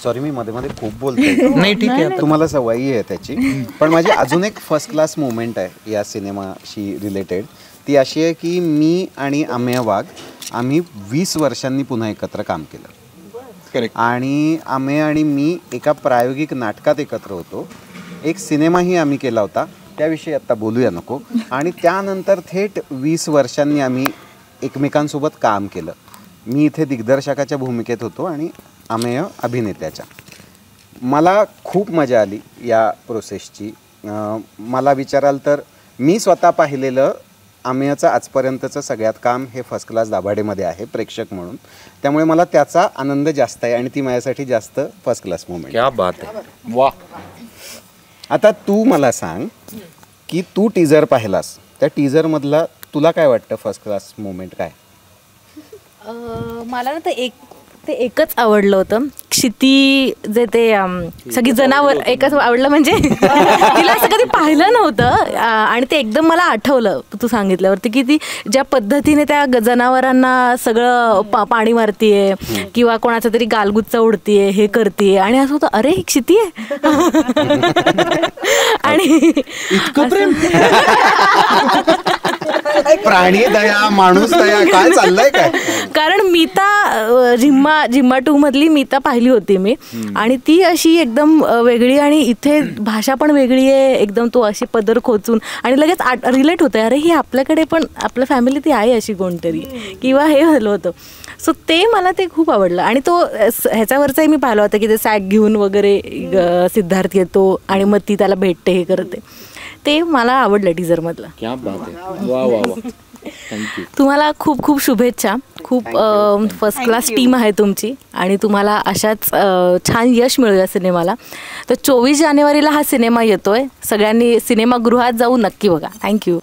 सॉरी मी मध्ये मध्ये खूप बोलतोय. नाही ठीक आहे, तुम्हाला सवयी आहे त्याची. पण माझी अजून एक फर्स्ट क्लास मोमेंट आहे या सिनेमाशी रिलेटेड. ती अशी आहे की मी आणि अमेय वाघ आम्ही 20 वर्षांनी पुन्हा एकत्र काम केलं. करेक्ट. आणि अमेय आणि मी एका प्रायोगिक नाटकात एकत्र होतो. एक सिनेमाही आम्ही केला होता, त्याविषयी आत्ता बोलूया नको. आणि त्यानंतर थेट 20 वर्षांनी आम्ही एकमेकांसोबत काम केलं. मी इथे दिग्दर्शकाच्या भूमिकेत होतो आणि अमेय अभिनेत्याच्या. मला खूप मजा आली या प्रोसेसची. मला विचाराल तर मी स्वतः पाहिलेलं अमेयचं आजपर्यंतचं सगळ्यात काम हे फर्स्ट क्लास दाभाडेमध्ये आहे प्रेक्षक म्हणून. त्यामुळे मला त्याचा आनंद जास्त आहे आणि ती माझ्यासाठी जास्त फर्स्ट क्लास मोमेंट. क्या बात आहे, वा. आता तू मला सांग की तू टीजर पाहिलास, त्या टीजरमधला तुला काय वाटतं फर्स्ट क्लास मोमेंट काय? मला ना ते एकच आवडलं होतं. क्षिती जे ते सगळी जनावर एकच आवडलं. म्हणजे तिला असं कधी पाहिलं नव्हतं आणि ते एकदम मला आठवलं तू सांगितल्यावरती की ती ज्या पद्धतीने त्या जनावरांना सगळं पाणी मारतीये किंवा कोणाचा तरी गालगुच्चा उडतीये, हे करतीये आणि असं होतं अरे ही क्षिती आहे. आणि इतकं प्रेम, प्राणी दया, माणूस दया, काय चाललंय काय? कारण मीता झिम्मा 2 मधली मीता पाहिली होती मी आणि ती अशी एकदम वेगळी आणि इथे भाषा पण वेगळी आहे एकदम. तो अशी पदर खोचून आणि लगेच रिलेट होतं अरे ही आपल्याकडे पण आपल्या फॅमिली ती आहे अशी कोणतरी किंवा हे झालं होतं. सो ते मला ते खूप आवडलं. आणि तो ह्याच्यावरचाही मी पाहिलं होतं की ते सॅक घेऊन वगैरे सिद्धार्थ येतो आणि मग ती त्याला भेटते, हे करते. ते मला आवडलं टीजरमधलं. क्या बात आहे, वा वा वा. थँक्यू. तुम्हाला खूप खूप शुभेच्छा. खूप फर्स्ट क्लास टीम आहे तुमची आणि तुम्हाला अशाच छान यश मिळू या सिनेमाला. तर 24 जानेवारीला हा सिनेमा येतोय. सगळ्यांनी सिनेमागृहात जाऊन नक्की बघा. थँक्यू.